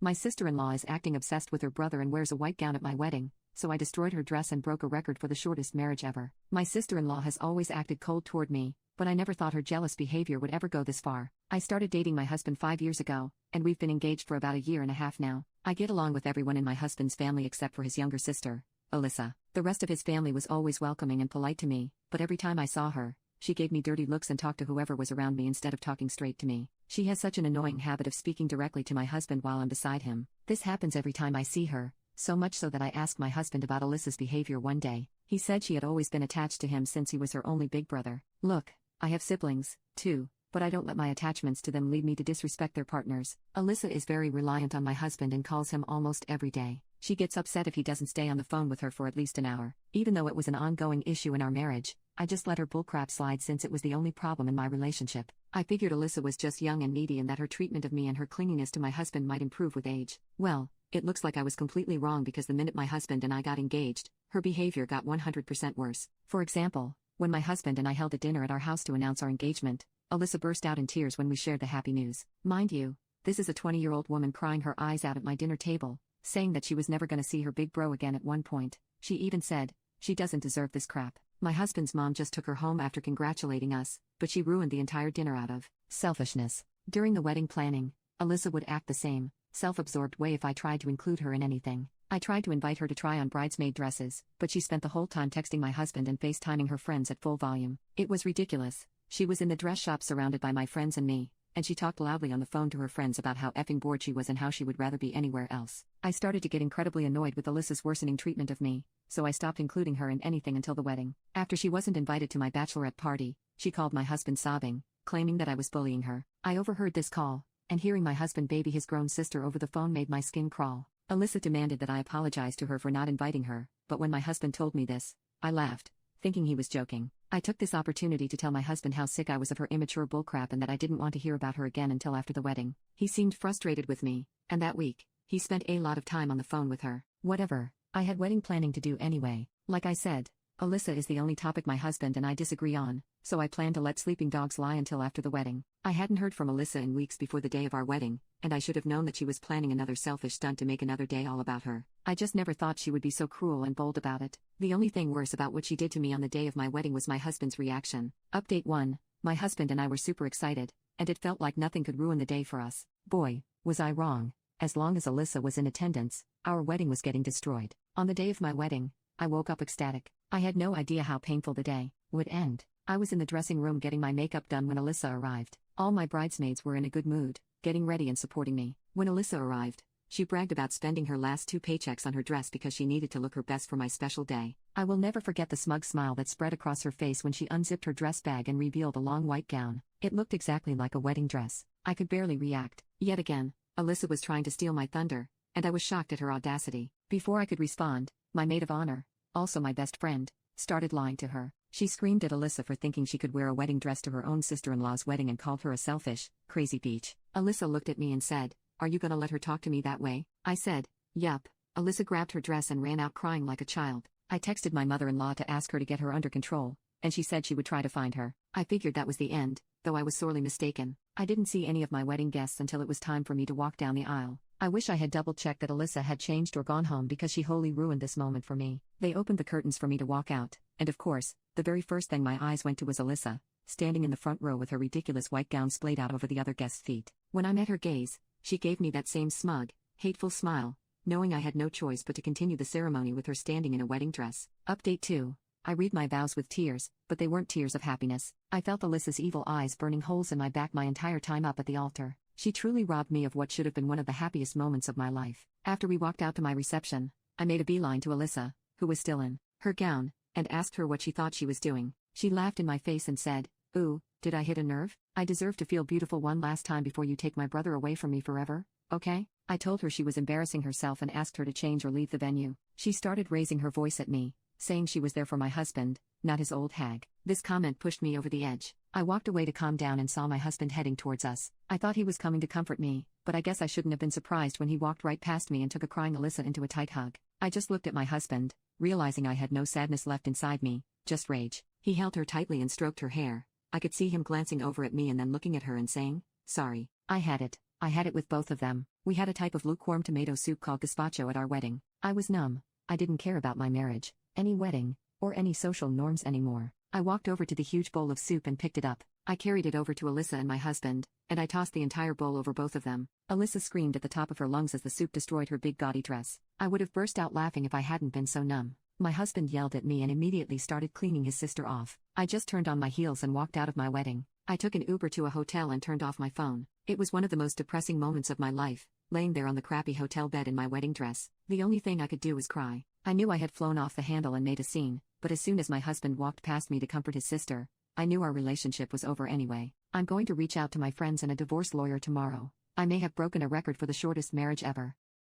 My sister-in-law is acting obsessed with her brother and wears a white gown at my wedding, so I destroyed her dress and broke a record for the shortest marriage ever. My sister-in-law has always acted cold toward me, but I never thought her jealous behavior would ever go this far. I started dating my husband 5 years ago, and we've been engaged for about a year and a half now. I get along with everyone in my husband's family except for his younger sister, Alyssa. The rest of his family was always welcoming and polite to me, but every time I saw her, she gave me dirty looks and talked to whoever was around me instead of talking straight to me. She has such an annoying habit of speaking directly to my husband while I'm beside him. This happens every time I see her, so much so that I asked my husband about Alyssa's behavior one day. He said she had always been attached to him since he was her only big brother. Look, I have siblings, too, but I don't let my attachments to them lead me to disrespect their partners. Alyssa is very reliant on my husband and calls him almost every day. She gets upset if he doesn't stay on the phone with her for at least an hour. Even though it was an ongoing issue in our marriage, I just let her bullcrap slide since it was the only problem in my relationship. I figured Alyssa was just young and needy and that her treatment of me and her clinginess to my husband might improve with age. Well, it looks like I was completely wrong because the minute my husband and I got engaged, her behavior got 100% worse. For example, when my husband and I held a dinner at our house to announce our engagement, Alyssa burst out in tears when we shared the happy news. Mind you, this is a 20-year-old woman crying her eyes out at my dinner table, saying that she was never going to see her big bro again at one point. She even said, she doesn't deserve this crap. My husband's mom just took her home after congratulating us, but she ruined the entire dinner out of selfishness. During the wedding planning, Alyssa would act the same, self-absorbed way if I tried to include her in anything. I tried to invite her to try on bridesmaid dresses, but she spent the whole time texting my husband and FaceTiming her friends at full volume. It was ridiculous. She was in the dress shop surrounded by my friends and me, and she talked loudly on the phone to her friends about how effing bored she was and how she would rather be anywhere else. I started to get incredibly annoyed with Alyssa's worsening treatment of me, so I stopped including her in anything until the wedding. After she wasn't invited to my bachelorette party, she called my husband sobbing, claiming that I was bullying her. I overheard this call, and hearing my husband baby his grown sister over the phone made my skin crawl. Alyssa demanded that I apologize to her for not inviting her, but when my husband told me this, I laughed, thinking he was joking. I took this opportunity to tell my husband how sick I was of her immature bullcrap and that I didn't want to hear about her again until after the wedding. He seemed frustrated with me, and that week, he spent a lot of time on the phone with her. Whatever, I had wedding planning to do anyway. Like I said, Alyssa is the only topic my husband and I disagree on, so I planned to let sleeping dogs lie until after the wedding. I hadn't heard from Alyssa in weeks before the day of our wedding, and I should have known that she was planning another selfish stunt to make another day all about her. I just never thought she would be so cruel and bold about it. The only thing worse about what she did to me on the day of my wedding was my husband's reaction. Update 1. My husband and I were super excited, and it felt like nothing could ruin the day for us. Boy, was I wrong. As long as Alyssa was in attendance, our wedding was getting destroyed. On the day of my wedding, I woke up ecstatic. I had no idea how painful the day would end. I was in the dressing room getting my makeup done when Alyssa arrived. All my bridesmaids were in a good mood, getting ready and supporting me. When Alyssa arrived, she bragged about spending her last 2 paychecks on her dress because she needed to look her best for my special day. I will never forget the smug smile that spread across her face when she unzipped her dress bag and revealed a long white gown. It looked exactly like a wedding dress. I could barely react. Yet again, Alyssa was trying to steal my thunder, and I was shocked at her audacity. Before I could respond, my maid of honor, also my best friend, started lying to her. She screamed at Alyssa for thinking she could wear a wedding dress to her own sister-in-law's wedding and called her a selfish, crazy bitch. Alyssa looked at me and said, "Are you gonna let her talk to me that way?" I said, "Yup." Alyssa grabbed her dress and ran out crying like a child. I texted my mother-in-law to ask her to get her under control, and she said she would try to find her. I figured that was the end, though I was sorely mistaken. I didn't see any of my wedding guests until it was time for me to walk down the aisle. I wish I had double-checked that Alyssa had changed or gone home because she wholly ruined this moment for me. They opened the curtains for me to walk out, and of course, the very first thing my eyes went to was Alyssa, standing in the front row with her ridiculous white gown splayed out over the other guests' feet. When I met her gaze, she gave me that same smug, hateful smile, knowing I had no choice but to continue the ceremony with her standing in a wedding dress. Update 2. I read my vows with tears, but they weren't tears of happiness. I felt Alyssa's evil eyes burning holes in my back my entire time up at the altar. She truly robbed me of what should have been one of the happiest moments of my life. After we walked out to my reception, I made a beeline to Alyssa, who was still in her gown, and asked her what she thought she was doing. She laughed in my face and said, "Ooh, did I hit a nerve? I deserve to feel beautiful one last time before you take my brother away from me forever, okay?" I told her she was embarrassing herself and asked her to change or leave the venue. She started raising her voice at me, saying she was there for my husband, not his old hag. This comment pushed me over the edge. I walked away to calm down and saw my husband heading towards us. I thought he was coming to comfort me, but I guess I shouldn't have been surprised when he walked right past me and took a crying Alyssa into a tight hug. I just looked at my husband, realizing I had no sadness left inside me, just rage. He held her tightly and stroked her hair. I could see him glancing over at me and then looking at her and saying, "Sorry." I had it. I had it with both of them. We had a type of lukewarm tomato soup called gazpacho at our wedding. I was numb. I didn't care about my marriage, any wedding, or any social norms anymore. I walked over to the huge bowl of soup and picked it up. I carried it over to Alyssa and my husband, and I tossed the entire bowl over both of them. Alyssa screamed at the top of her lungs as the soup destroyed her big gaudy dress. I would have burst out laughing if I hadn't been so numb. My husband yelled at me and immediately started cleaning his sister off. I just turned on my heels and walked out of my wedding. I took an Uber to a hotel and turned off my phone. It was one of the most depressing moments of my life, laying there on the crappy hotel bed in my wedding dress. The only thing I could do was cry. I knew I had flown off the handle and made a scene, but as soon as my husband walked past me to comfort his sister, I knew our relationship was over anyway. I'm going to reach out to my friends and a divorce lawyer tomorrow. I may have broken a record for the shortest marriage ever.